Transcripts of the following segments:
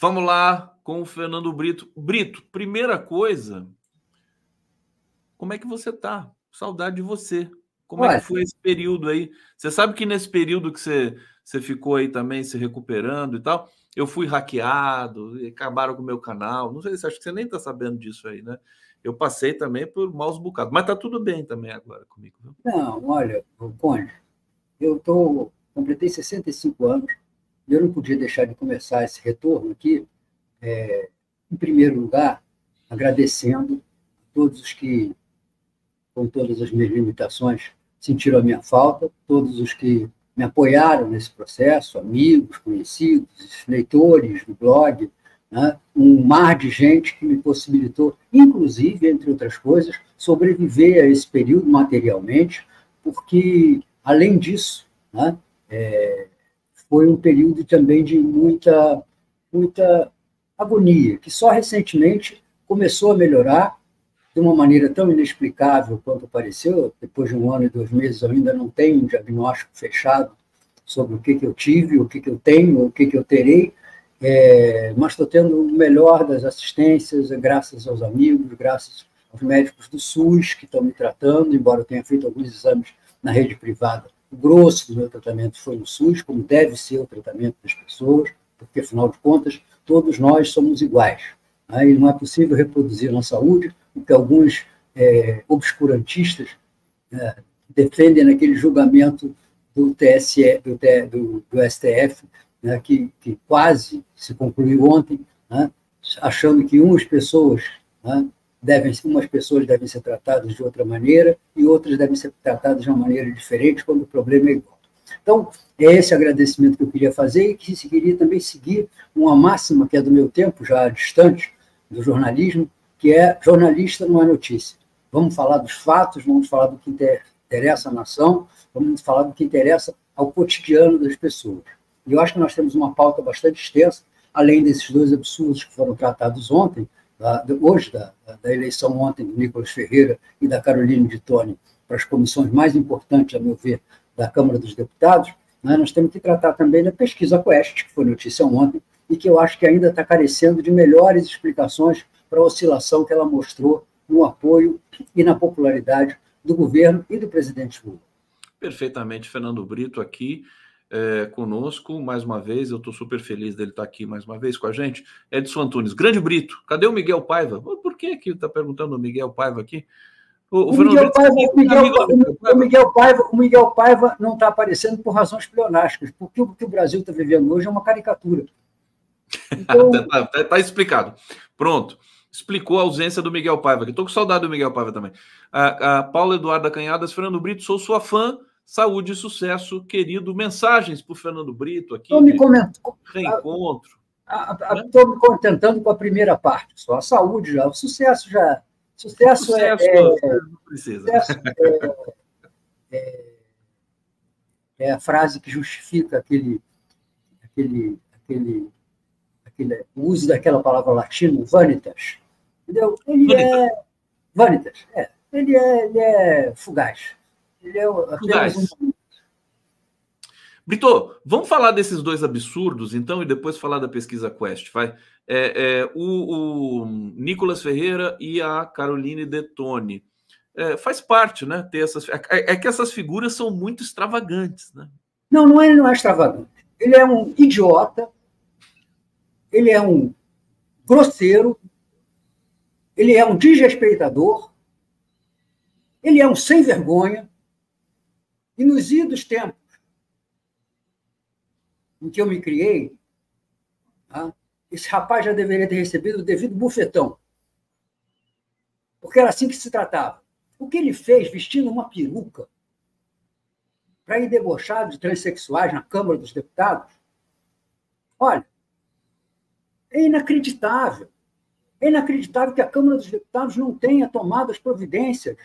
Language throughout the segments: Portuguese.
Vamos lá com o Fernando Brito. Brito, primeira coisa, como é que você tá? Saudade de você. Como é que Olha, foi esse período aí? Você sabe que nesse período que você ficou aí também se recuperando e tal, eu fui hackeado, e acabaram com o meu canal. Não sei se acho que você nem tá sabendo disso aí, né? Eu passei também por maus bocados, mas tá tudo bem também agora comigo, viu? não, olha, Conde, completei 65 anos e eu não podia deixar de começar esse retorno aqui, em primeiro lugar, agradecendo a todos os que, com todas as minhas limitações, sentiram a minha falta, todos os que me apoiaram nesse processo, amigos, conhecidos, leitores do blog, né? Um mar de gente que me possibilitou, inclusive, entre outras coisas, sobreviver a esse período materialmente, porque, além disso, né, foi um período também de muita agonia, que só recentemente começou a melhorar de uma maneira tão inexplicável quanto apareceu. Depois de 1 ano e 2 meses, eu ainda não tenho um diagnóstico fechado sobre o que eu tive, o que eu tenho, o que eu terei, mas estou tendo o melhor das assistências, graças aos amigos, graças aos médicos do SUS que estão me tratando, embora eu tenha feito alguns exames na rede privada. O grosso do meu tratamento foi no SUS, como deve ser o tratamento das pessoas, porque, afinal de contas, todos nós somos iguais. Né? E não é possível reproduzir na saúde o que alguns obscurantistas defendem naquele julgamento do TSE, do STF, né, que quase se concluiu ontem, né, achando que umas pessoas, né, umas pessoas devem ser tratadas de outra maneira e outras devem ser tratadas de uma maneira diferente quando o problema é igual. Então, é esse agradecimento que eu queria fazer e que queria também seguir uma máxima que é do meu tempo, já distante, do jornalismo, que é jornalista não é notícia. Vamos falar dos fatos, vamos falar do que interessa à nação, vamos falar do que interessa ao cotidiano das pessoas. E eu acho que nós temos uma pauta bastante extensa, além desses dois absurdos que foram tratados ontem, hoje, da eleição ontem do Nicolas Ferreira e da Caroline de Toni para as comissões mais importantes, a meu ver, da Câmara dos Deputados, né, nós temos que tratar também da pesquisa Quest, que foi notícia ontem, e que eu acho que ainda está carecendo de melhores explicações para a oscilação que ela mostrou no apoio e na popularidade do governo e do presidente Lula. Perfeitamente, Fernando Brito aqui conosco mais uma vez. Eu estou super feliz dele estar aqui mais uma vez com a gente. Edson Antunes, grande Brito, cadê o Miguel Paiva? Por que está perguntando o Miguel Paiva aqui? O Fernando Brito é amigo do Miguel Paiva. O Miguel Paiva não está aparecendo por razões pleonásticas, porque o que o Brasil está vivendo hoje é uma caricatura. Então... tá explicado. Pronto. Explicou a ausência do Miguel Paiva. Estou com saudade do Miguel Paiva também. A Paula Eduarda Canhadas, Fernando Brito, sou sua fã. Saúde e sucesso, querido. Mensagens para o Fernando Brito aqui. Reencontro. Estou me contentando com a primeira parte, só a saúde já, o sucesso já. Sucesso não precisa. Sucesso é a frase que justifica o uso daquela palavra latina, vanitas. Entendeu? Vanitas. Ele é fugaz. Ele é apenas um... Brito, vamos falar desses dois absurdos, então, e depois falar da pesquisa Quest, vai? O Nicolas Ferreira e a Caroline de Toni. Faz parte, né? Ter essas... É que essas figuras são muito extravagantes, né? Não, ele não é extravagante. Ele é um idiota, ele é um grosseiro, ele é um desrespeitador, ele é um sem vergonha. E nos idos tempos em que eu me criei, esse rapaz já deveria ter recebido o devido bufetão. Porque era assim que se tratava. O que ele fez vestindo uma peruca para ir debochar de transexuais na Câmara dos Deputados, olha, é inacreditável. É inacreditável que a Câmara dos Deputados não tenha tomado as providências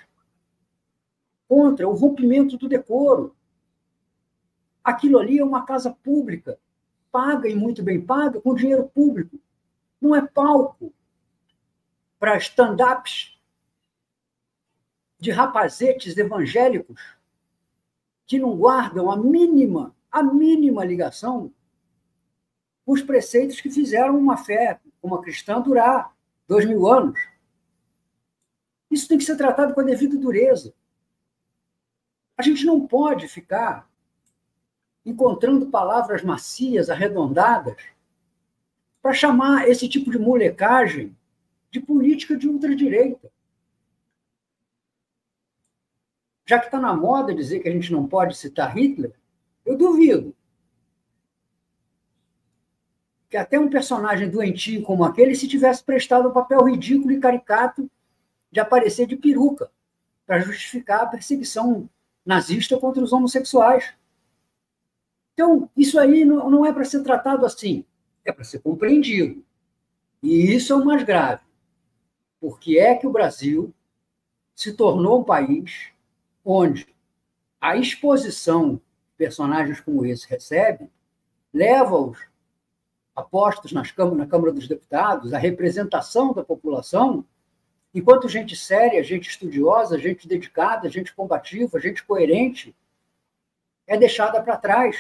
contra o rompimento do decoro. Aquilo ali é uma casa pública, paga e muito bem paga, com dinheiro público. Não é palco para stand-ups de rapazetes evangélicos que não guardam a mínima ligação os preceitos que fizeram uma fé, uma cristã, durar 2000 anos. Isso tem que ser tratado com a devida dureza. A gente não pode ficar encontrando palavras macias, arredondadas, para chamar esse tipo de molecagem de política de ultradireita. Já que está na moda dizer que a gente não pode citar Hitler, eu duvido que até um personagem doentio como aquele se tivesse prestado um papel ridículo e caricato de aparecer de peruca para justificar a perseguição nazista contra os homossexuais. Então, isso aí não é para ser tratado assim, é para ser compreendido. E isso é o mais grave. Por que é que o Brasil se tornou um país onde a exposição de personagens como esse recebe leva-os apostos na Câmara dos Deputados, a representação da população, enquanto gente séria, gente estudiosa, gente dedicada, gente combativa, gente coerente, é deixada para trás,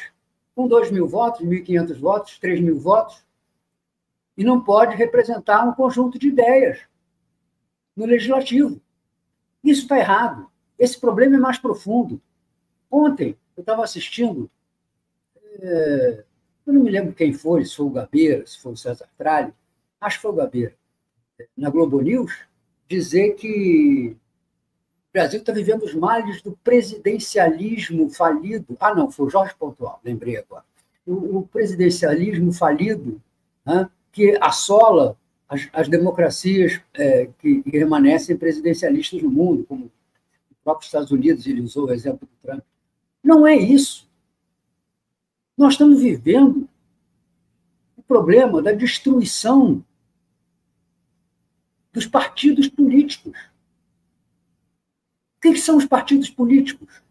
com 2.000 votos, 1.500 votos, 3.000 votos, e não pode representar um conjunto de ideias no legislativo. Isso está errado. Esse problema é mais profundo. Ontem, eu estava assistindo, eu não me lembro quem foi, se foi o Gabeira, se foi o César Tralli, acho que foi o Gabeira, na Globo News, dizer que o Brasil está vivendo os males do presidencialismo falido. Ah, não, foi o Jorge Pontual, lembrei agora. O presidencialismo falido, né, que assola as democracias que remanescem presidencialistas no mundo, como o próprio Estados Unidos, ele usou o exemplo do Trump. Não é isso. Nós estamos vivendo o problema da destruição dos partidos políticos. O que são os partidos políticos?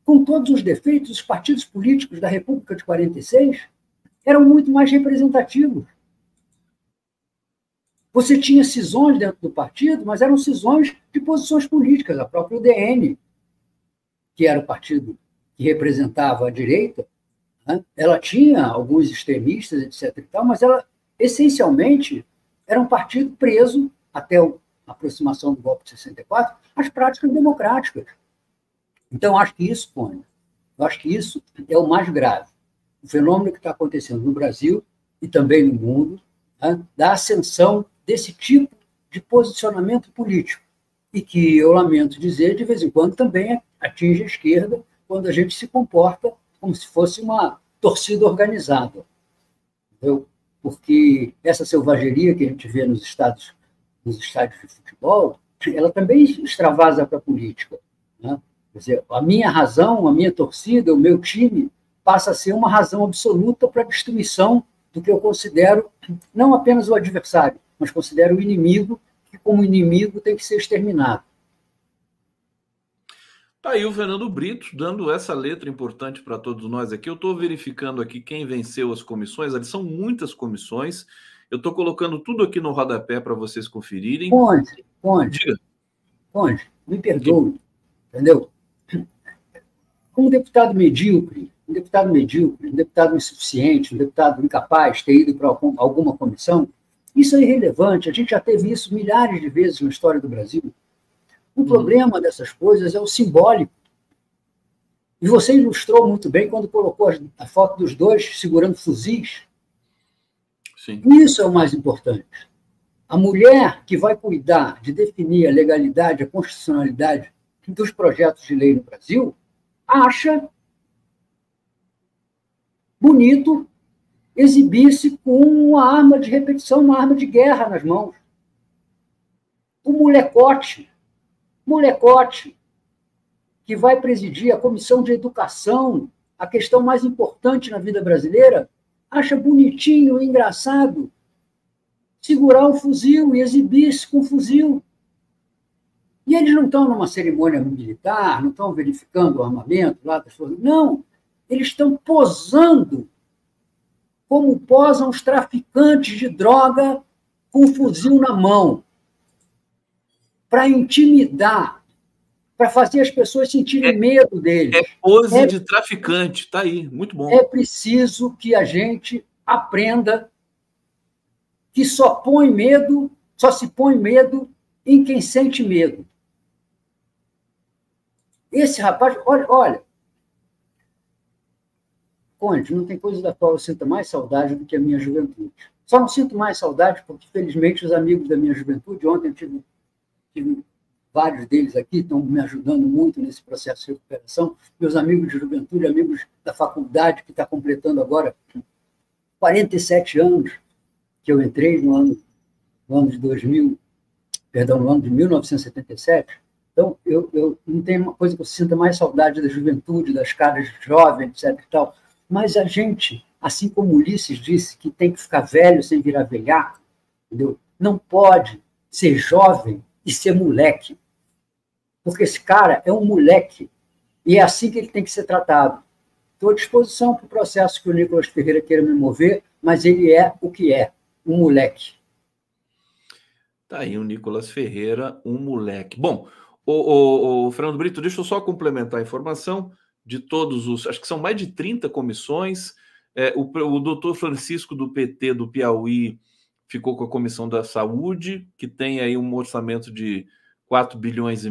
Com todos os defeitos, os partidos políticos da República de 46 eram muito mais representativos. Você tinha cisões dentro do partido, mas eram cisões de posições políticas. A própria UDN, que era o partido que representava a direita, né, ela tinha alguns extremistas, etc. e tal, mas ela, essencialmente, era um partido preso, até a aproximação do golpe de 64, às práticas democráticas. Então, acho que isso, Cone, eu acho que isso é o mais grave. O fenômeno que está acontecendo no Brasil e também no mundo, né, da ascensão desse tipo de posicionamento político. E que, eu lamento dizer, de vez em quando também atinge a esquerda, quando a gente se comporta como se fosse uma torcida organizada. Entendeu? Porque essa selvageria que a gente vê nos estádios de futebol, ela também extravasa para a política. Né? Quer dizer, a minha razão, a minha torcida, o meu time, passa a ser uma razão absoluta para a destruição do que eu considero não apenas o adversário, mas considero o inimigo, que como inimigo tem que ser exterminado. Tá aí o Fernando Brito dando essa letra importante para todos nós aqui. Eu estou verificando aqui quem venceu as comissões. São muitas comissões. Eu estou colocando tudo aqui no rodapé para vocês conferirem. Conde, me perdoe, entendeu? Um deputado medíocre, um deputado insuficiente, um deputado incapaz de ter ido para alguma comissão, isso é irrelevante. A gente já teve isso milhares de vezes na história do Brasil. O problema dessas coisas é o simbólico. E você ilustrou muito bem quando colocou a foto dos dois segurando fuzis. Sim. Isso é o mais importante. A mulher que vai cuidar de definir a legalidade, a constitucionalidade dos projetos de lei no Brasil, acha bonito exibir-se com uma arma de repetição, uma arma de guerra nas mãos. O molecote, que vai presidir a Comissão de Educação, a questão mais importante na vida brasileira, acha bonitinho, engraçado, segurar um fuzil e exibir-se com um fuzil. E eles não estão numa cerimônia militar, não estão verificando o armamento lá das forças. Não, eles estão posando como posam os traficantes de droga com um fuzil na mão, para intimidar, para fazer as pessoas sentirem medo deles. É pose de traficante, está aí, muito bom. É preciso que a gente aprenda que só se põe medo em quem sente medo. Esse rapaz, olha, Conde, não tem coisa da qual eu sinta mais saudade do que a minha juventude. Só não sinto mais saudade porque, felizmente, os amigos da minha juventude, ontem eu tive vários deles aqui, estão me ajudando muito nesse processo de recuperação, meus amigos de juventude, amigos da faculdade, que está completando agora 47 anos, que eu entrei no ano de 2000, perdão, no ano de 1977. Então, eu não tenho uma coisa que eu sinta mais saudade da juventude, das caras jovens, etc. e tal. Mas a gente, assim como Ulisses disse, que tem que ficar velho sem virar velhaco, entendeu? Não pode ser jovem e ser moleque. Porque esse cara é um moleque. E é assim que ele tem que ser tratado. Estou à disposição para o processo que o Nicolas Ferreira queira me mover, mas ele é o que é, um moleque. Tá aí o Nicolas Ferreira, um moleque. Bom, o Fernando Brito, deixa eu só complementar a informação de todos os... Acho que são mais de 30 comissões. O doutor Francisco, do PT do Piauí, ficou com a Comissão da Saúde, que tem aí um orçamento de 4,5 bilhões.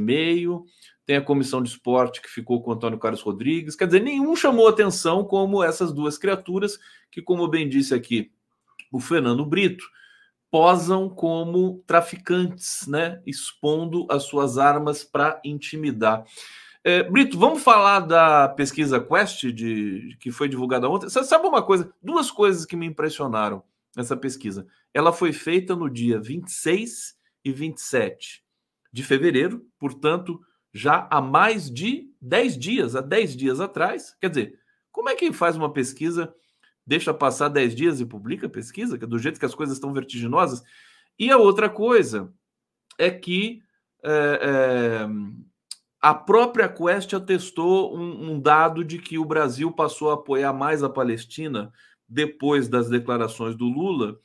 Tem a Comissão de Esporte, que ficou com o Antônio Carlos Rodrigues. Quer dizer, nenhum chamou atenção como essas duas criaturas, que, como bem disse aqui o Fernando Brito, posam como traficantes, né? Expondo as suas armas para intimidar. Brito, vamos falar da pesquisa Quest, que foi divulgada ontem. Você sabe uma coisa? Duas coisas que me impressionaram nessa pesquisa. Ela foi feita no dia 26 e 27 de fevereiro, portanto, já há mais de 10 dias, há 10 dias atrás. Quer dizer, como é que faz uma pesquisa, deixa passar 10 dias e publica a pesquisa, que é do jeito que as coisas estão vertiginosas? E a outra coisa é que a própria Quest atestou um dado de que o Brasil passou a apoiar mais a Palestina depois das declarações do Lula.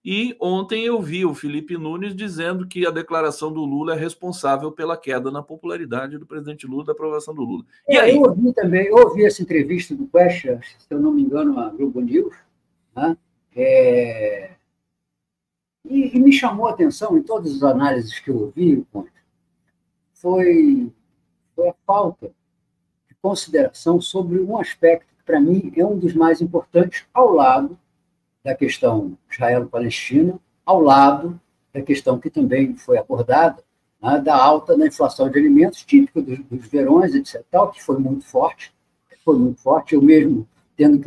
E ontem eu vi o Felipe Nunes dizendo que a declaração do Lula é responsável pela queda na popularidade do presidente Lula, da aprovação do Lula. E aí? Eu ouvi também, eu ouvi essa entrevista do Quest, se eu não me engano, a Globo News, né? E me chamou a atenção, em todas as análises que eu ouvi, foi a falta de consideração sobre um aspecto que, para mim, é um dos mais importantes, ao lado da questão israelo-palestina, ao lado da questão que também foi abordada, né, da alta da inflação de alimentos, típica dos verões, etc., tal, que foi muito forte. Eu mesmo, tendo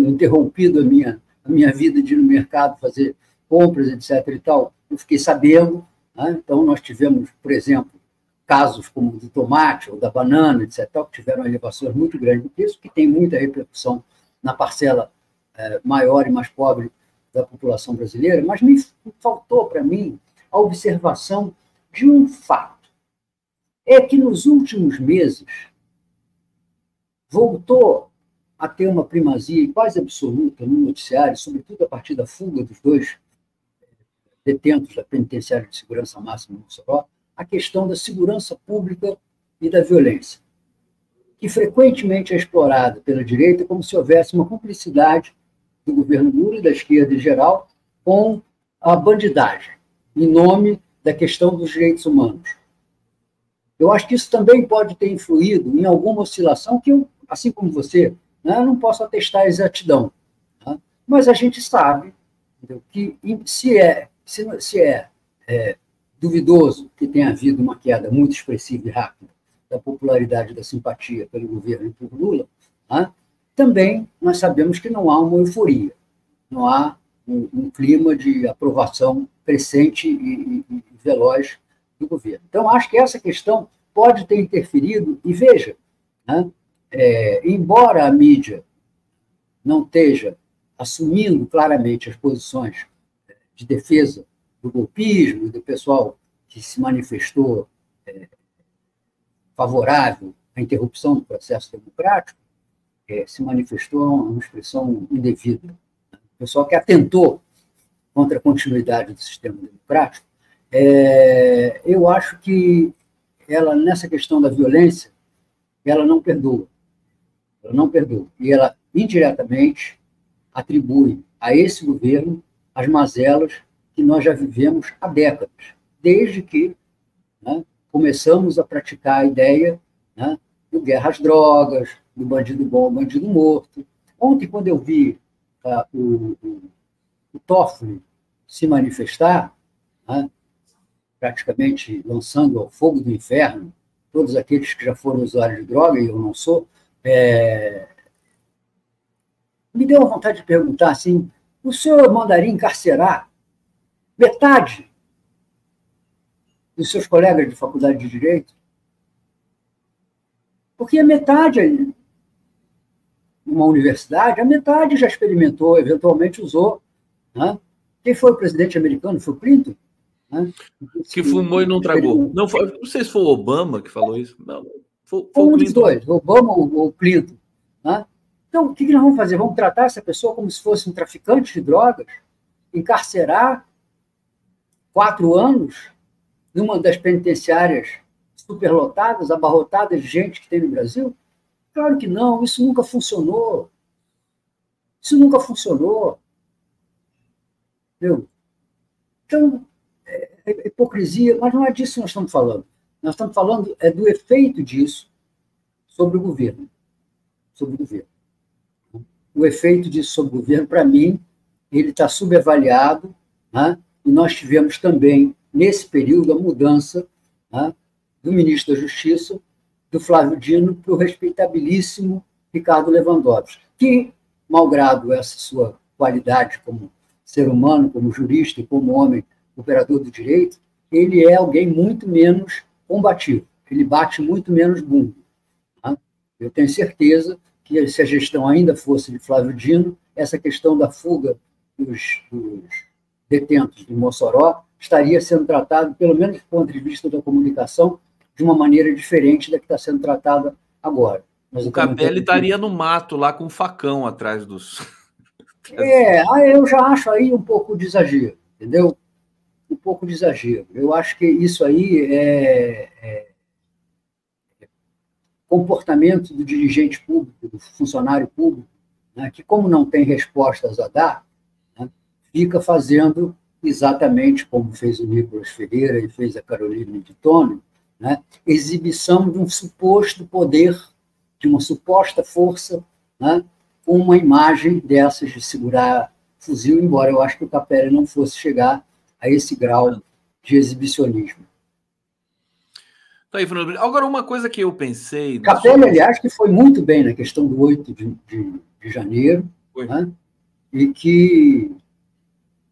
interrompido a minha vida de ir no mercado, fazer compras, etc., e tal, eu fiquei sabendo. Né? Então, nós tivemos, por exemplo, casos como o do tomate ou da banana, etc., tal, que tiveram elevações muito grandes do preço, que tem muita repercussão na parcela maior e mais pobre da população brasileira, mas me faltou, para mim, a observação de um fato. É que, nos últimos meses, voltou a ter uma primazia quase absoluta no noticiário, sobretudo a partir da fuga dos dois detentos da Penitenciária de Segurança Máxima no Mossoró, a questão da segurança pública e da violência, que frequentemente é explorada pela direita como se houvesse uma cumplicidade do governo Lula e da esquerda em geral com a bandidagem, em nome da questão dos direitos humanos. Eu acho que isso também pode ter influído em alguma oscilação que eu, assim como você, né, não posso atestar a exatidão. Tá? Mas a gente sabe, entendeu, que se é duvidoso que tenha havido uma queda muito expressiva e rápida da popularidade e da simpatia pelo governo e por Lula, tá? Também nós sabemos que não há uma euforia, não há um clima de aprovação crescente e veloz do governo. Então, acho que essa questão pode ter interferido, e veja, né, embora a mídia não esteja assumindo claramente as posições de defesa do golpismo, do pessoal que se manifestou favorável à interrupção do processo democrático, se manifestou uma expressão indevida. O pessoal que atentou contra a continuidade do sistema democrático, eu acho que ela, nessa questão da violência, ela não perdoa. Ela não perdoa. E ela, indiretamente, atribui a esse governo as mazelas que nós já vivemos há décadas, desde que, né, começamos a praticar a ideia, né, do guerra às drogas, do bandido bom, bandido morto. Ontem, quando eu vi o Toffoli se manifestar, né, praticamente lançando ao fogo do inferno todos aqueles que já foram usuários de droga, e eu não sou, me deu a vontade de perguntar assim: o senhor mandaria encarcerar metade dos seus colegas de faculdade de Direito? Porque a metade, numa universidade, a metade já experimentou, eventualmente usou. Né? Quem foi o presidente americano? Foi o Clinton? Né? Que fumou e não tragou. Não sei se foi o Obama que falou isso. Não, foi um dos dois, Obama ou Clinton. Né? Então, o que nós vamos fazer? Vamos tratar essa pessoa como se fosse um traficante de drogas? Encarcerar 4 anos numa das penitenciárias superlotadas, abarrotadas de gente que tem no Brasil? Claro que não, isso nunca funcionou. Isso nunca funcionou. Entendeu? Então, é hipocrisia, mas não é disso que nós estamos falando. Nós estamos falando do efeito disso sobre o governo. Sobre o governo. O efeito disso sobre o governo, para mim, ele está subavaliado, né? E nós tivemos também, nesse período, a mudança, né, do ministro da Justiça, do Flávio Dino, para o respeitabilíssimo Ricardo Lewandowski, que, malgrado essa sua qualidade como ser humano, como jurista e como homem operador do direito, ele é alguém muito menos combativo, ele bate muito menos bumbo. Tá? Eu tenho certeza que, se a gestão ainda fosse de Flávio Dino, essa questão da fuga dos detentos do Mossoró estaria sendo tratada, pelo menos do ponto de vista da comunicação, de uma maneira diferente da que está sendo tratada agora. Mas o Capelli estaria no mato, lá com um facão atrás dos... eu já acho aí um pouco de exagero, entendeu? Um pouco de exagero. Eu acho que isso aí é comportamento do dirigente público, do funcionário público, né, que, como não tem respostas a dar, né, fica fazendo exatamente como fez o Nicolas Ferreira e fez a Carolina de Tônio, né, exibição de um suposto poder, de uma suposta força, né, com uma imagem dessas de segurar fuzil, embora eu acho que o Capelli não fosse chegar a esse grau de exibicionismo. Tá aí, Fernando. Agora, uma coisa que eu pensei... Capelli, aliás, que foi muito bem na questão do 8 de janeiro, né? E que,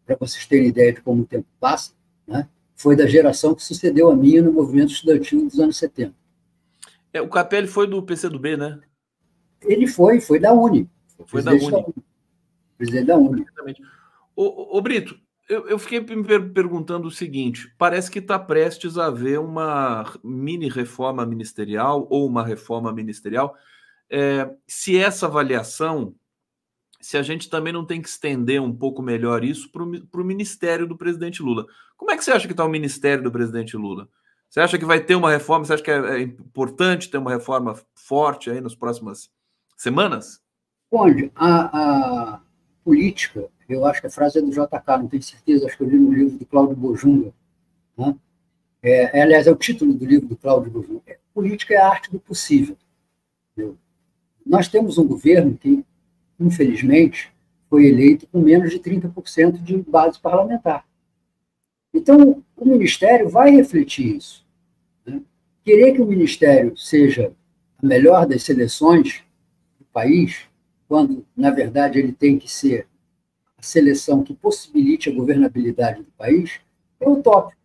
para vocês terem ideia de como o tempo passa, né, foi da geração que sucedeu a minha no movimento estudantil dos anos 70. O Capelli foi do PCdoB, né? Ele foi da UNE. Foi da UNE. Presidente da UNE. Exatamente. Ô Brito, eu fiquei me perguntando o seguinte: parece que está prestes a haver uma mini reforma ministerial ou uma reforma ministerial. Se essa avaliação, se a gente também não tem que estender um pouco melhor isso para o ministério do presidente Lula. Como é que você acha que está o ministério do presidente Lula? Você acha que vai ter uma reforma? Você acha que é importante ter uma reforma forte aí nas próximas semanas? Conde, a política, eu acho que a frase é do JK, não tenho certeza, acho que eu li no livro do Cláudio Bojunga, né? Aliás, é o título do livro do Cláudio Bojunga. Política é a arte do possível. Entendeu? Nós temos um governo que, infelizmente, foi eleito com menos de 30% de base parlamentar. Então, o Ministério vai refletir isso. Né? Querer que o Ministério seja a melhor das seleções do país, quando, na verdade, ele tem que ser a seleção que possibilite a governabilidade do país, é utópico.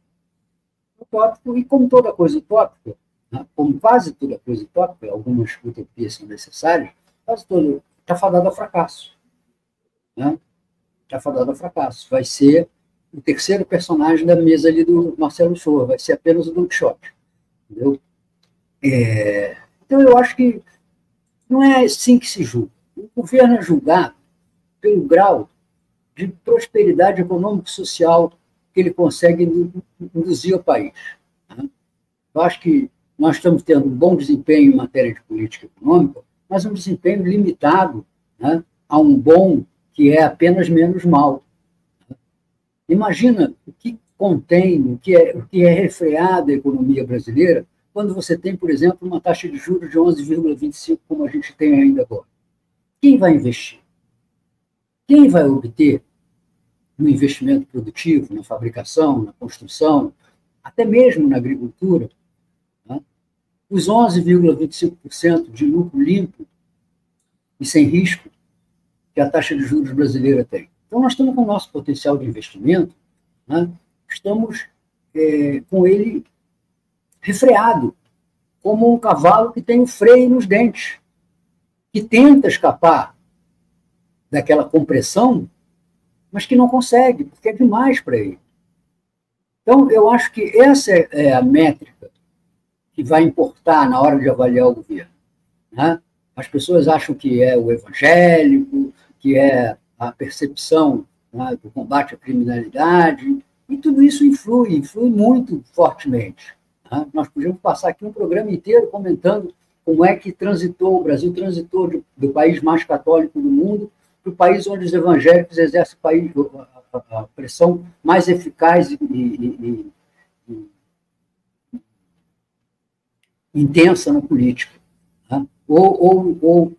Utópico, e como toda coisa utópica, né, como quase toda coisa utópica, algumas utopias são necessárias, quase toda está fadado ao fracasso. Né? Está fadado ao fracasso. Vai ser o terceiro personagem da mesa ali do Marcelo Shoa, vai ser apenas o Don Quixote. Entendeu? Então, eu acho que não é assim que se julga. O governo é julgado pelo grau de prosperidade econômico-social que ele consegue induzir ao país. Né? Eu acho que nós estamos tendo um bom desempenho em matéria de política econômica, mas um desempenho limitado, né, a um bom que é apenas menos mal. Imagina o que contém, o que é refreada a economia brasileira, quando você tem, por exemplo, uma taxa de juros de 11,25%, como a gente tem ainda agora. Quem vai investir? Quem vai obter no investimento produtivo, na fabricação, na construção, até mesmo na agricultura, né, os 11,25% de lucro limpo e sem risco que a taxa de juros brasileira tem? Então, nós estamos com o nosso potencial de investimento, né, estamos com ele refreado, como um cavalo que tem o freio nos dentes, que tenta escapar daquela compressão, mas que não consegue, porque é demais para ele. Então, eu acho que essa é a métrica que vai importar na hora de avaliar o governo, né? As pessoas acham que é o evangélico, que é a percepção, né, do combate à criminalidade, e tudo isso influi muito fortemente. Né? Nós podíamos passar aqui um programa inteiro comentando como é que o Brasil transitou do país mais católico do mundo para o país onde os evangélicos exercem a pressão mais eficaz e intensa na política. Né? O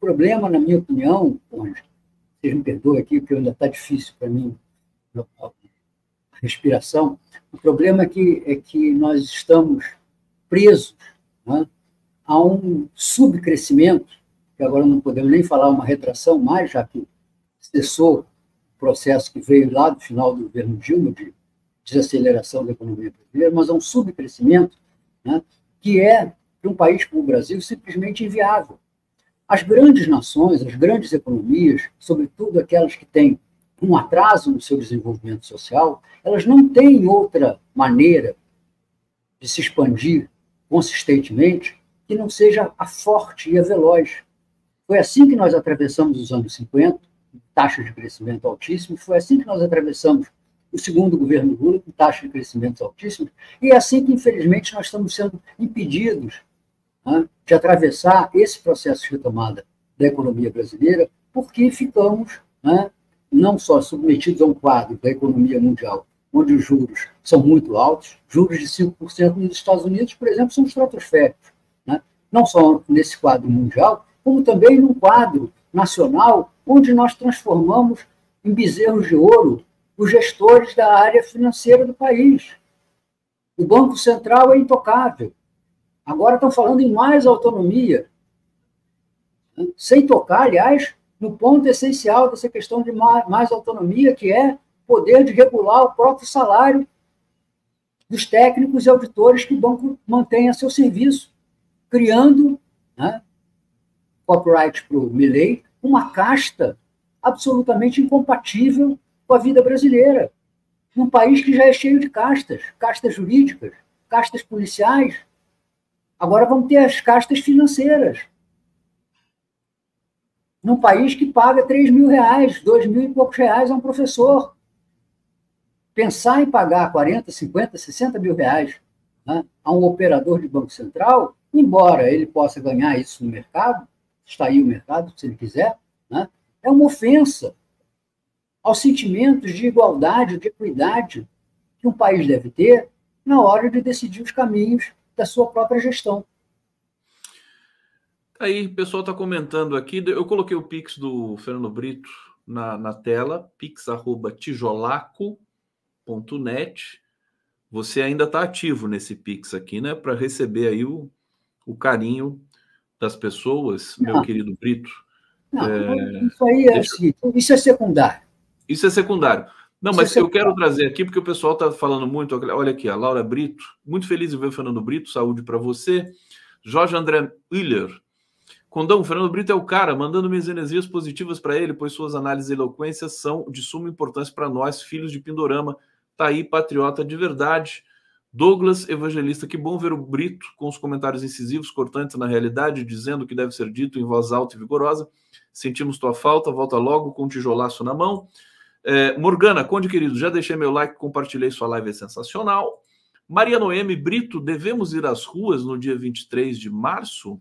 problema, na minha opinião, vocês me perdoem aqui, porque ainda está difícil para mim a respiração, o problema é que nós estamos presos, né, a um subcrescimento, que agora não podemos nem falar uma retração mais, já que cessou o processo que veio lá do final do governo Dilma, de desaceleração da economia brasileira, mas é um subcrescimento, né, que é, para um país como o Brasil, simplesmente inviável. As grandes nações, as grandes economias, sobretudo aquelas que têm um atraso no seu desenvolvimento social, elas não têm outra maneira de se expandir consistentemente que não seja a forte e a veloz. Foi assim que nós atravessamos os anos 50, taxa de crescimento altíssima, foi assim que nós atravessamos o segundo governo Lula, com taxa de crescimento altíssima, e é assim que, infelizmente, nós estamos sendo impedidos, né, de atravessar esse processo de retomada da economia brasileira, porque ficamos, né, não só submetidos a um quadro da economia mundial, onde os juros são muito altos, juros de 5% nos Estados Unidos, por exemplo, são estratosféricos, né? Não só nesse quadro mundial, como também num quadro nacional, onde nós transformamos em bezerros de ouro os gestores da área financeira do país. O Banco Central é intocável. Agora estão falando em mais autonomia, né? Sem tocar, aliás, no ponto essencial dessa questão de mais autonomia, que é o poder de regular o próprio salário dos técnicos e auditores que o banco mantém a seu serviço, criando, né, copyright para o Milei, uma casta absolutamente incompatível com a vida brasileira, num país que já é cheio de castas, castas jurídicas, castas policiais. Agora vamos ter as castas financeiras, num país que paga R$3.000, R$2.000 e poucos a um professor. Pensar em pagar 40, 50, 60 mil reais, né, a um operador de Banco Central, embora ele possa ganhar isso no mercado, está aí o mercado, se ele quiser, né, é uma ofensa aos sentimentos de igualdade, de equidade que um país deve ter na hora de decidir os caminhos da sua própria gestão. Aí, o pessoal está comentando aqui. Eu coloquei o Pix do Fernando Brito na tela, pix@tijolaco.net. Você ainda está ativo nesse Pix aqui, né? Para receber aí o carinho das pessoas, meu querido Brito. Não, isso aí é isso é secundário. Isso é secundário. Não, mas eu quero trazer aqui, porque o pessoal está falando muito. Olha aqui, a Laura Brito, muito feliz de ver o Fernando Brito, saúde para você. Jorge André Willer. Condão, Fernando Brito é o cara, mandando minhas energias positivas para ele, pois suas análises e eloquências são de suma importância para nós, filhos de Pindorama. Tá aí, patriota de verdade. Douglas Evangelista, que bom ver o Brito com os comentários incisivos, cortantes na realidade, dizendo o que deve ser dito em voz alta e vigorosa. Sentimos tua falta, volta logo com um tijolaço na mão. Morgana, Conde querido, já deixei meu like, compartilhei sua live, é sensacional. Maria Noemi Brito, devemos ir às ruas no dia 23 de março?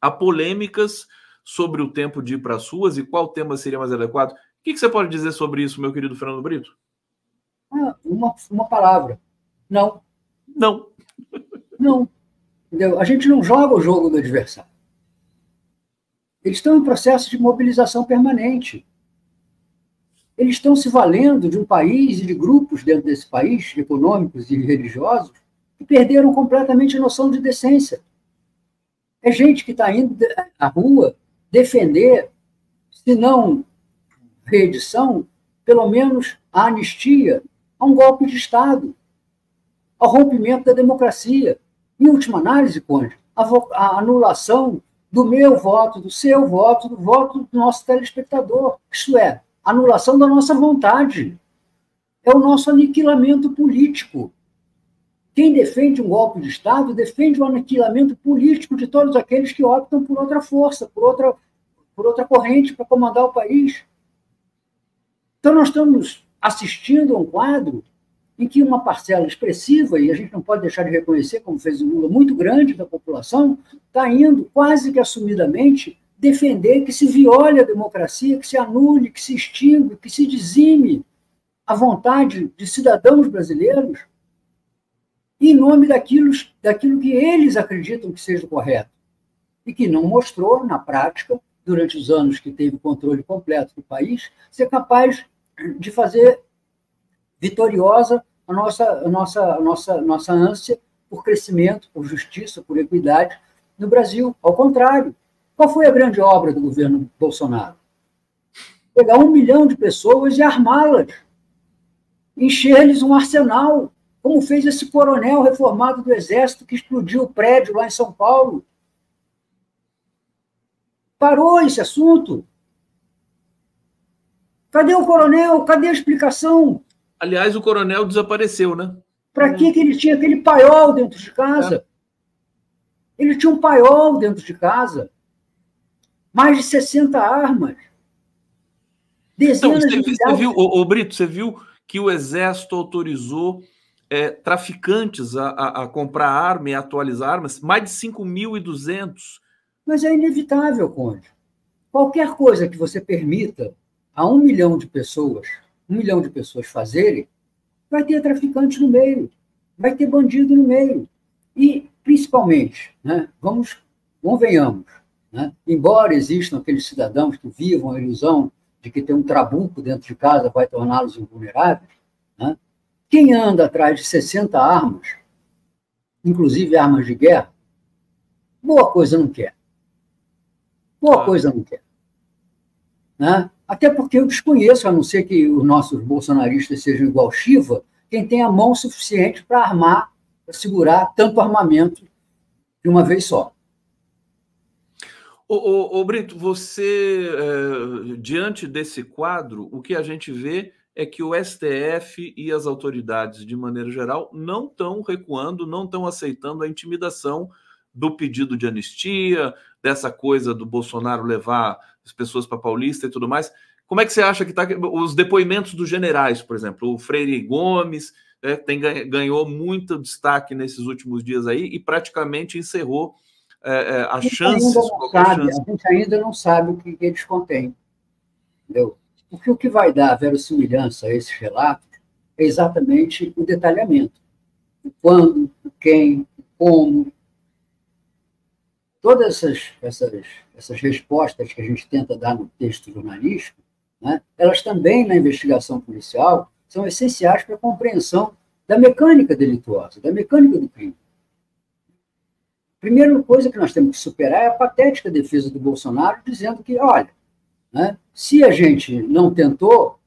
Há polêmicas sobre o tempo de ir para as ruas e qual tema seria mais adequado? O que você pode dizer sobre isso, meu querido Fernando Brito? Uma palavra. Não. Não. Não. Entendeu? A gente não joga o jogo do adversário. Eles estão em processo de mobilização permanente. Eles estão se valendo de um país e de grupos dentro desse país, econômicos e religiosos, que perderam completamente a noção de decência. É gente que está indo à rua defender, se não reedição, pelo menos a anistia a um golpe de Estado, ao rompimento da democracia. Em última análise, Conde, a anulação do meu voto, do seu voto, do voto do nosso telespectador. Isto é, anulação da nossa vontade. É o nosso aniquilamento político. Quem defende um golpe de Estado defende o aniquilamento político de todos aqueles que optam por outra força, por outra corrente para comandar o país. Então, nós estamos assistindo a um quadro em que uma parcela expressiva, e a gente não pode deixar de reconhecer, como fez o Lula, muito grande da população, está indo quase que assumidamente defender que se viole a democracia, que se anule, que se extingue, que se dizime a vontade de cidadãos brasileiros em nome daquilo que eles acreditam que seja correto e que não mostrou, na prática, durante os anos que teve controle completo do país, ser capaz de fazer vitoriosa a nossa ânsia por crescimento, por justiça, por equidade no Brasil. Ao contrário, qual foi a grande obra do governo Bolsonaro? Pegar 1 milhão de pessoas e armá-las, encher-lhes um arsenal, como fez esse coronel reformado do Exército que explodiu o prédio lá em São Paulo. Parou esse assunto. Cadê o coronel? Cadê a explicação? Aliás, o coronel desapareceu, né? Para que ele tinha aquele paiol dentro de casa? Ele tinha um paiol dentro de casa. Mais de 60 armas. Dezenas de você viu, Brito, você viu que o Exército autorizou traficantes a comprar arma e atualizar armas? Mais de 5.200. Mas é inevitável, Conde. Qualquer coisa que você permita a 1 milhão de pessoas, 1 milhão de pessoas fazerem, vai ter traficante no meio, vai ter bandido no meio. E, principalmente, né, convenhamos, né, embora existam aqueles cidadãos que vivam a ilusão de que ter um trabuco dentro de casa vai torná-los invulneráveis, né, quem anda atrás de 60 armas, inclusive armas de guerra, boa coisa não quer. Boa coisa não quer. Né? Até porque eu desconheço, a não ser que os nossos bolsonaristas sejam igual Shiva, quem tem a mão suficiente para armar, para segurar tanto armamento de uma vez só. Brito, você, diante desse quadro, o que a gente vê é que o STF e as autoridades, de maneira geral, não estão recuando, não estão aceitando a intimidação do pedido de anistia, dessa coisa do Bolsonaro levar as pessoas para Paulista e tudo mais. Como é que você acha que está os depoimentos dos generais, por exemplo? O Freire Gomes ganhou muito destaque nesses últimos dias aí e praticamente encerrou as chances. A gente ainda não sabe o que eles contêm. Entendeu? Porque o que vai dar verossimilhança a esses relatos é exatamente o detalhamento. O quando, o quem, o como. Todas essas respostas que a gente tenta dar no texto jornalístico, né, elas também, na investigação policial, são essenciais para a compreensão da mecânica delituosa, da mecânica do crime. A primeira coisa que nós temos que superar é a patética defesa do Bolsonaro, dizendo que, olha, né, se a gente não tentou,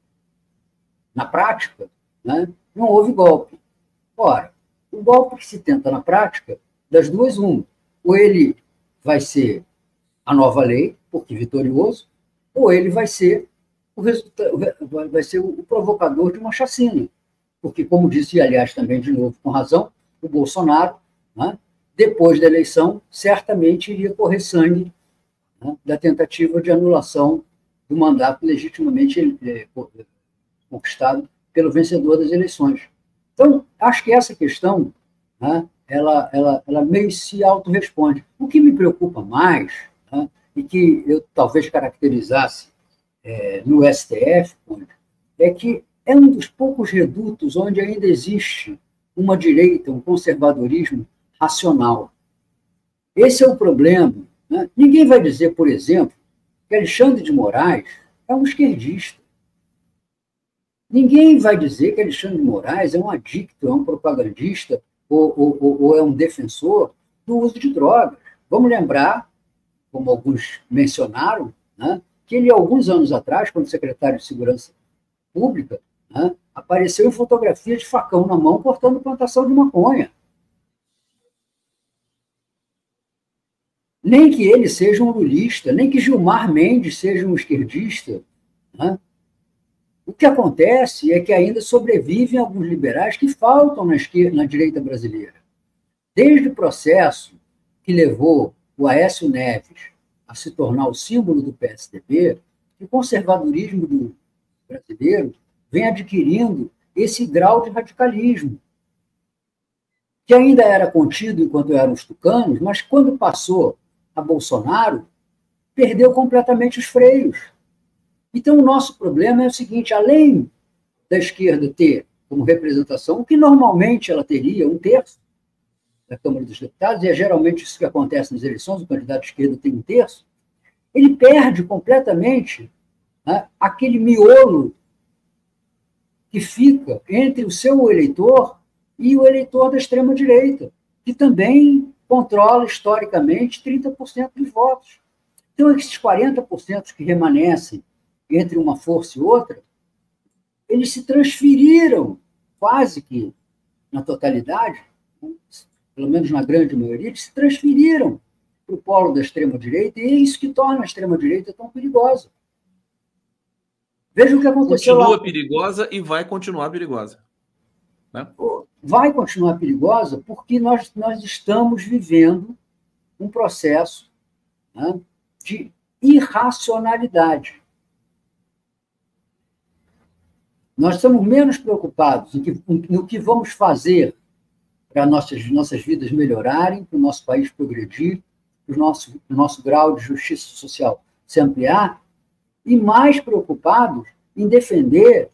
na prática, né, não houve golpe. Ora, o golpe que se tenta na prática, das duas, ou ele vai ser a nova lei, porque vitorioso, ou ele vai ser o provocador de uma chacina. Porque, como disse, aliás, também de novo, com razão, o Bolsonaro, né, depois da eleição, certamente iria correr sangue, né, da tentativa de anulação do mandato legitimamente conquistado pelo vencedor das eleições. Então, acho que essa questão, né, ela meio se autorresponde. O que me preocupa mais, né, e que eu talvez caracterizasse no STF, é que é um dos poucos redutos onde ainda existe uma direita, um conservadorismo racional. Esse é o problema. Né? Ninguém vai dizer, por exemplo, que Alexandre de Moraes é um esquerdista. Ninguém vai dizer que Alexandre de Moraes é um adicto, é um propagandista ou é um defensor do uso de drogas. Vamos lembrar, como alguns mencionaram, né, que ele, alguns anos atrás, quando secretário de Segurança Pública, né, apareceu em fotografia de facão na mão cortando plantação de maconha. Nem que ele seja um lulista, nem que Gilmar Mendes seja um esquerdista. Né? O que acontece é que ainda sobrevivem alguns liberais que faltam na direita brasileira. Desde o processo que levou o Aécio Neves a se tornar o símbolo do PSDB, o conservadorismo brasileiro vem adquirindo esse grau de radicalismo, que ainda era contido enquanto eram os tucanos, mas quando passou a Bolsonaro, perdeu completamente os freios. Então, o nosso problema é o seguinte, além da esquerda ter como representação, o que normalmente ela teria, 1/3 da Câmara dos Deputados, e é geralmente isso que acontece nas eleições, o candidato de esquerda tem 1/3, ele perde completamente, né, aquele miolo que fica entre o seu eleitor e o eleitor da extrema-direita, que também controla, historicamente, 30% dos votos. Então, esses 40% que remanescem entre uma força e outra, eles se transferiram, quase que na totalidade, pelo menos na grande maioria, eles se transferiram para o polo da extrema-direita, e é isso que torna a extrema-direita tão perigosa. Veja o que aconteceu lá. Continua perigosa e vai continuar perigosa. Né? Vai continuar perigosa porque nós estamos vivendo um processo, né, de irracionalidade. Nós estamos menos preocupados no que vamos fazer para nossas vidas melhorarem, para o nosso país progredir, para o nosso grau de justiça social se ampliar, e mais preocupados em defender,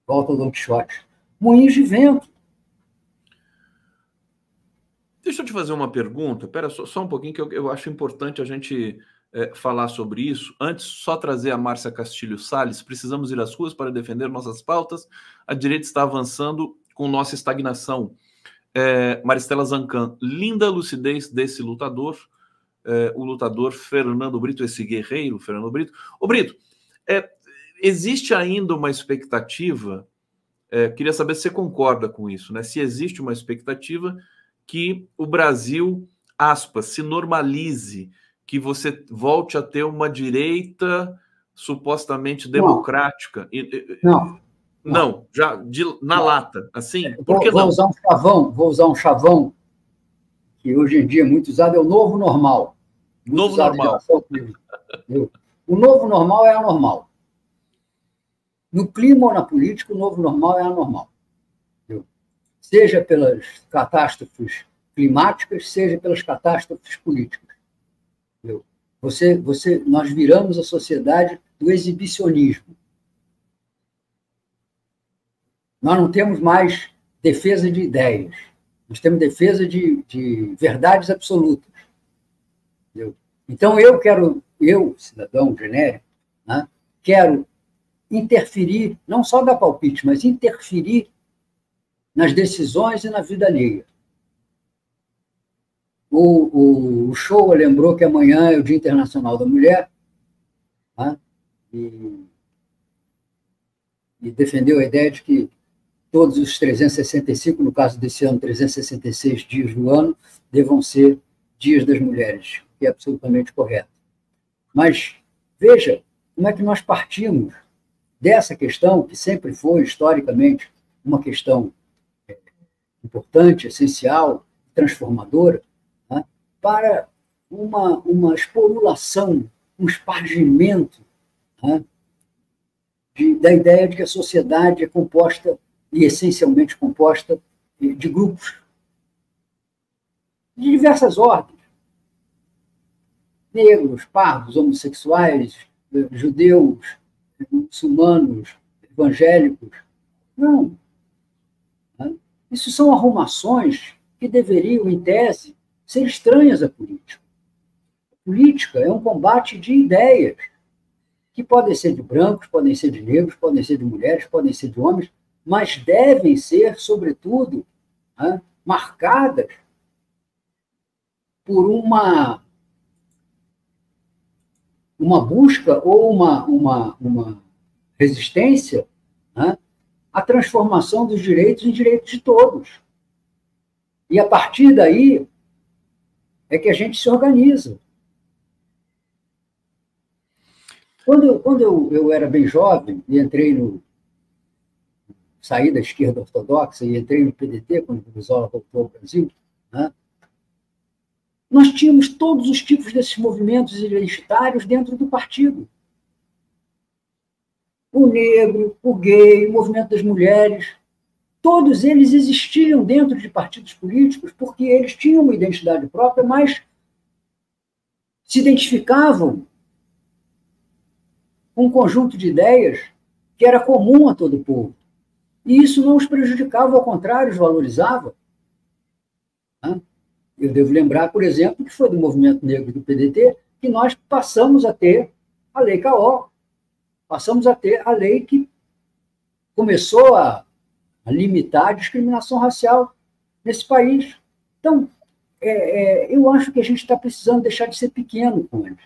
volta ao Don Quixote, moinhos de vento. Deixa eu te fazer uma pergunta. Espera só um pouquinho, que eu acho importante a gente falar sobre isso. Antes, só trazer a Márcia Castilho Salles. Precisamos ir às ruas para defender nossas pautas. A direita está avançando com nossa estagnação. Maristela Zancan, linda lucidez desse lutador. O lutador Fernando Brito, esse guerreiro Fernando Brito. Ô Brito, existe ainda uma expectativa, queria saber se você concorda com isso, né? Se existe uma expectativa que o Brasil, aspas, se normalize, que você volte a ter uma direita supostamente democrática. Não, já na lata, assim, por que não? Vou usar um chavão que hoje em dia é muito usado, é o novo normal. Novo normal. O novo normal é anormal. No clima ou na política, o novo normal é anormal. Seja pelas catástrofes climáticas, seja pelas catástrofes políticas. Nós viramos a sociedade do exibicionismo. Nós não temos mais defesa de ideias, nós temos defesa de verdades absolutas. Então, eu, cidadão genérico, né, quero interferir, não só dar palpite, mas interferir nas decisões e na vida alheia. O Shoa lembrou que amanhã é o Dia Internacional da Mulher, né, e defendeu a ideia de que todos os 365, no caso desse ano, 366 dias do ano, devam ser dias das mulheres, que é absolutamente correto. Mas veja como é que nós partimos dessa questão, que sempre foi, historicamente, uma questão importante, essencial, transformadora, né, para uma esporulação, um espargimento, né, da ideia de que a sociedade é composta, e essencialmente composta, de grupos de diversas ordens. negros, pardos, homossexuais, judeus, muçulmanos, evangélicos. Não. Isso são arrumações que deveriam, em tese, ser estranhas à política. A política é um combate de ideias, que podem ser de brancos, podem ser de negros, podem ser de mulheres, podem ser de homens, mas devem ser, sobretudo, marcadas por uma busca ou uma resistência à transformação dos direitos em direitos de todos. E, a partir daí, é que a gente se organiza. Quando eu era bem jovem e saí da esquerda ortodoxa e entrei no PDT, quando o Brizola voltou ao Brasil, nós tínhamos todos os tipos desses movimentos identitários dentro do partido. O negro, o gay, o movimento das mulheres, todos eles existiam dentro de partidos políticos porque eles tinham uma identidade própria, mas se identificavam com um conjunto de ideias que era comum a todo o povo. E isso não os prejudicava, ao contrário, os valorizava. Eu devo lembrar, por exemplo, que foi do movimento negro do PDT que nós passamos a ter a Lei Caó, passamos a ter a lei que começou a limitar a discriminação racial nesse país. Então, eu acho que a gente está precisando deixar de ser pequeno com eles.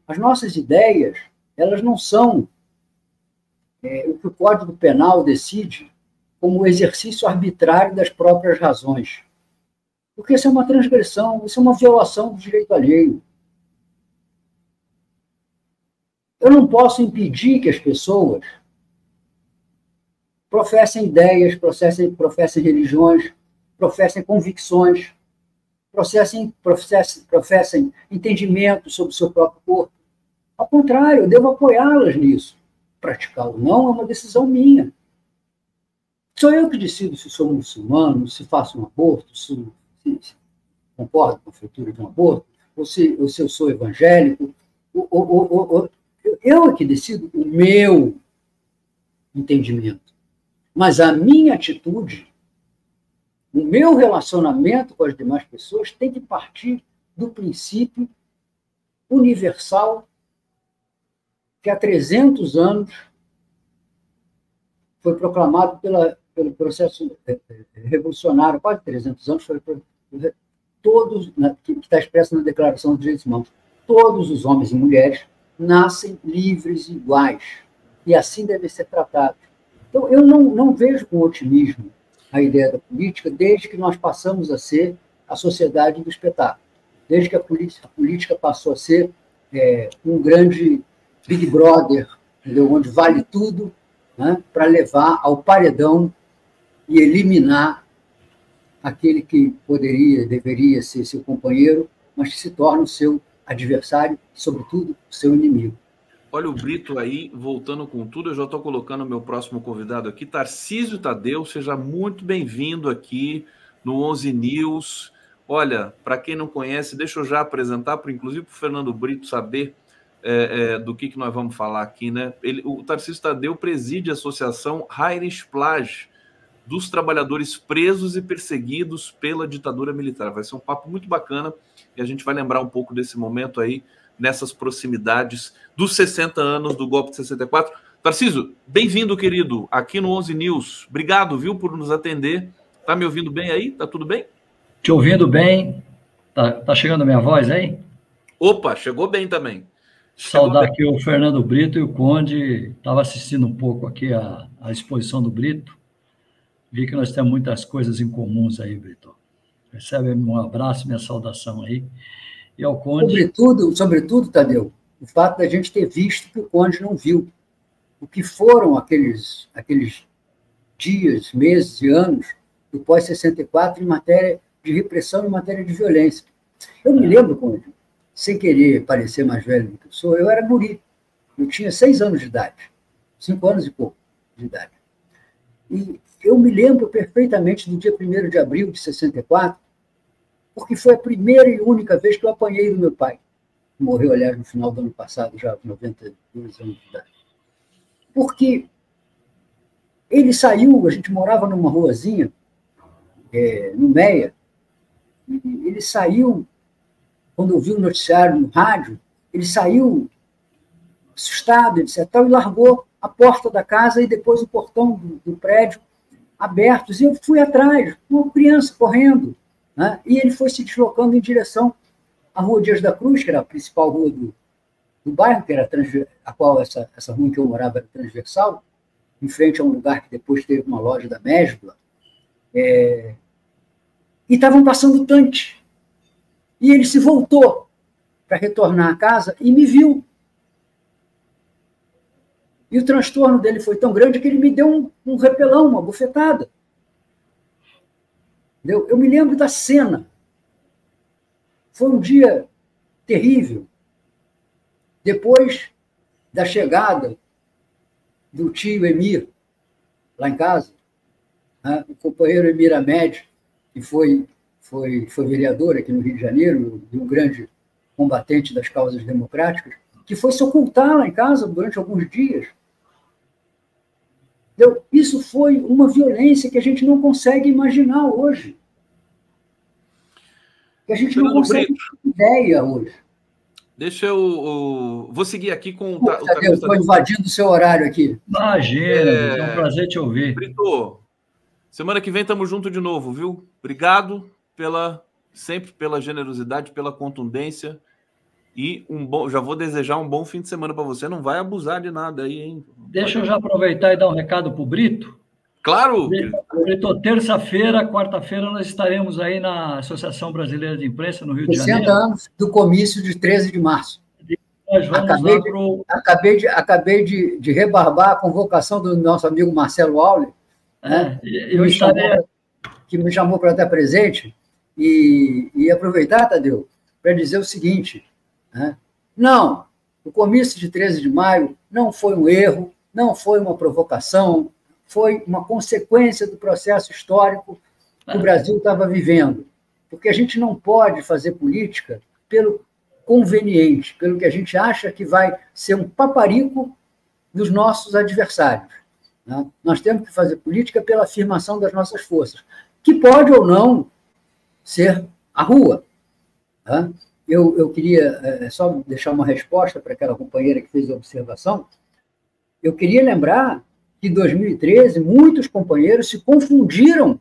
As nossas ideias, elas não são o que o Código Penal decide como exercício arbitrário das próprias razões. Porque isso é uma transgressão, isso é uma violação do direito alheio. Eu não posso impedir que as pessoas professem ideias, professem religiões, professem convicções, professem entendimento sobre o seu próprio corpo. Ao contrário, eu devo apoiá-las nisso. Praticar ou não é uma decisão minha. Sou eu que decido se sou muçulmano, se faço um aborto, se concordo com a feitura de um aborto, ou se eu sou evangélico. Eu é que decido o meu entendimento. Mas a minha atitude, o meu relacionamento com as demais pessoas tem que partir do princípio universal que há 300 anos foi proclamado pelo processo revolucionário, quase 300 anos, todos, que está expresso na Declaração dos Direitos Humanos. Todos os homens e mulheres nascem livres e iguais, e assim devem ser tratados. Então, eu não vejo com otimismo a ideia da política desde que nós passamos a ser a sociedade do espetáculo, desde que a política passou a ser um grande Big Brother, entendeu? Onde vale tudo, para levar ao paredão e eliminar aquele que deveria ser seu companheiro, mas que se torna o seu adversário, sobretudo o seu inimigo. Olha o Brito aí, voltando com tudo, eu já estou colocando o meu próximo convidado aqui, Tarcísio Tadeu, seja muito bem-vindo aqui no 11 News. Olha, para quem não conhece, deixa eu já apresentar, inclusive para o Fernando Brito saber do que nós vamos falar aqui, né? O Tarcísio Tadeu preside a associação Heinrich Plage, dos trabalhadores presos e perseguidos pela ditadura militar. Vai ser um papo muito bacana e a gente vai lembrar um pouco desse momento aí, nessas proximidades dos 60 anos do golpe de 64. Tarcísio, bem-vindo, querido, aqui no 11 News. Obrigado, viu, por nos atender. Tá me ouvindo bem aí? Tá tudo bem? Te ouvindo bem. Tá chegando a minha voz aí? Opa, chegou bem também. Saudar aqui o Fernando Brito e o Conde. Estava assistindo um pouco aqui a exposição do Brito. Vi que nós temos muitas coisas em comuns aí, Brito. Recebe um abraço, minha saudação aí. E ao Conde... Sobretudo, Tadeu, o fato da gente ter visto que o Conde não viu. O que foram aqueles dias, meses e anos do pós-64 em matéria de repressão e em matéria de violência. Eu me lembro, Conde, sem querer parecer mais velho do que eu sou, eu era guri. Eu tinha 6 anos de idade, 5 anos e pouco de idade. E eu me lembro perfeitamente do dia 1º de abril de 64, porque foi a primeira e única vez que eu apanhei do meu pai. morreu, aliás, no final do ano passado, já com 92 anos de idade. Porque ele saiu, a gente morava numa ruazinha, no Meia, ele saiu, quando ouviu o noticiário no rádio, ele saiu assustado, etc., e largou a porta da casa e depois o portão do prédio abertos. E eu fui atrás, uma criança correndo, né? E ele foi se deslocando em direção à Rua Dias da Cruz, que era a principal rua do bairro, que era a qual essa rua em que eu morava era transversal, em frente a um lugar que depois teve uma loja da Mesbla. E estavam passando tanques. E ele se voltou para retornar à casa e me viu. E o transtorno dele foi tão grande que ele me deu um repelão, uma bufetada. Entendeu? Eu me lembro da cena. Foi um dia terrível. Depois da chegada do tio Emir, lá em casa, né, o companheiro Emir Ahmed, que foi vereador aqui no Rio de Janeiro, e um grande combatente das causas democráticas, que foi se ocultar lá em casa durante alguns dias. Então, isso foi uma violência que a gente não consegue imaginar hoje. Que a gente não consegue ter ideia hoje. Deixa eu... Vou seguir aqui com o Tadeu, estou invadindo o seu horário aqui. Imagina, é um prazer te ouvir. Brito, semana que vem estamos juntos de novo, viu? Obrigado sempre pela generosidade, pela contundência. E já vou desejar um bom fim de semana para você. Não vai abusar de nada aí, hein? Deixa eu já aproveitar e dar um recado para o Brito. Claro! Brito, terça-feira, quarta-feira, nós estaremos aí na Associação Brasileira de Imprensa, no Rio de Janeiro. 60 anos do comício de 13 de março. Nós vamos acabei de rebarbar a convocação do nosso amigo Marcelo Auler, né, que me chamou para estar presente, e aproveitar, Tadeu, para dizer o seguinte... Não, o comício de 13 de maio não foi um erro, não foi uma provocação, foi uma consequência do processo histórico que o Brasil estava vivendo. Porque a gente não pode fazer política pelo conveniente, pelo que a gente acha que vai ser um paparico dos nossos adversários. Nós temos que fazer política pela afirmação das nossas forças, que pode ou não ser a rua. Eu queria só deixar uma resposta para aquela companheira que fez a observação. Eu queria lembrar que em 2013 muitos companheiros se confundiram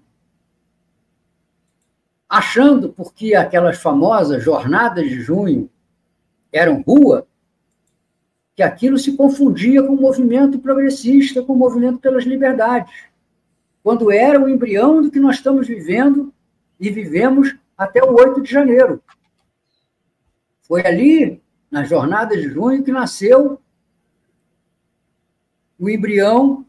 achando, porque aquelas famosas jornadas de junho eram rua, que aquilo se confundia com o movimento progressista, com o movimento pelas liberdades, quando era o embrião do que nós estamos vivendo e vivemos até o 8 de janeiro. Foi ali, na jornada de junho, que nasceu o embrião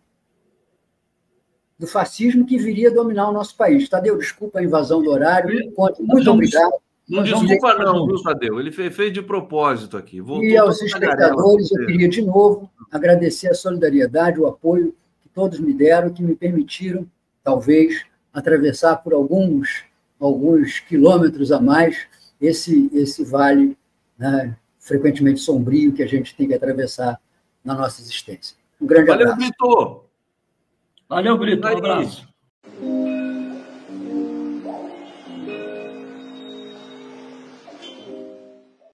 do fascismo que viria dominar o nosso país. Tadeu, desculpa a invasão do horário. Muito obrigado. Não desculpa não, viu, Tadeu? Ele fez de propósito aqui. E aos espectadores, eu queria de novo agradecer a solidariedade, o apoio que todos me deram, que me permitiram, talvez, atravessar por alguns quilômetros a mais esse vale, né, frequentemente sombrio que a gente tem que atravessar na nossa existência. Um grande abraço. Valeu, Brito! Valeu, Brito. Um abraço.